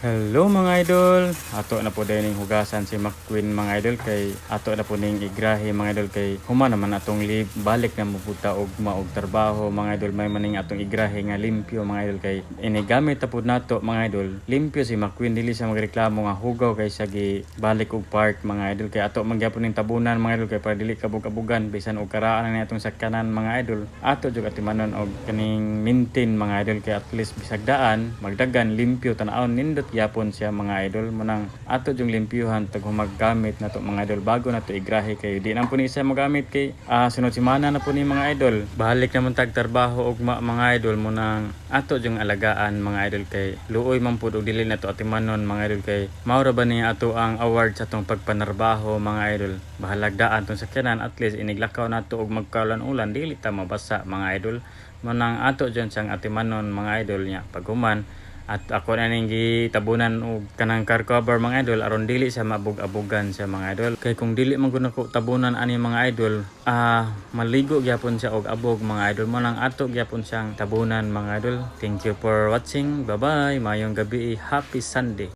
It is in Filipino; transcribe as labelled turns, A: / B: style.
A: Hello mga idol, ato na po din hugasan si McQueen mga idol kay ato na po ning igrahe mga idol kay human naman atong leave balik na mabuta og maog trabaho mga idol may maning atong igrahe nga limpyo mga idol kay inigamit ta pud nato mga idol limpyo si McQueen dili sa magreklamo nga hugaw kay sa gi balik og park mga idol kay ato magyapon ning tabunan mga idol kay para dili kabug-abugan bisan og karaan ni atong sakyanan mga idol ato jud atimanon og kaning maintain mga idol kay at least bisag daan magdagan limpyo tan-awon nindot yapon siya mga idol mo nang ato yung limpyuhan tag humaggamit na to mga idol bago na to igrahe kay di na po ni siya magamit kay sunod semana na po ni mga idol balik naman tag trabaho og mga idol mo nang ato yung alagaan mga idol kay luoy man pud og dili na to atimanon mga idol kay maura ba ni ato ang award sa tong pagpanarbaho mga idol bahalagdaan tong sakyanan at least iniglakaw nato og magkaulan-ulan dili ta mabasa mga idol mo nang ato dyan siyang atimanon mga idol niya paghuman at ako na ning gitabunan og kanang car cover mga idol aron dili sa mabug-abugan sa mga idol kay kung dili man gud nako tabunan ani mga idol maligo gyapon siya og abog mga idol mo nang ato gyapon siyang tabunan mga idol. Thank you for watching, bye bye, mayong gabi, happy Sunday.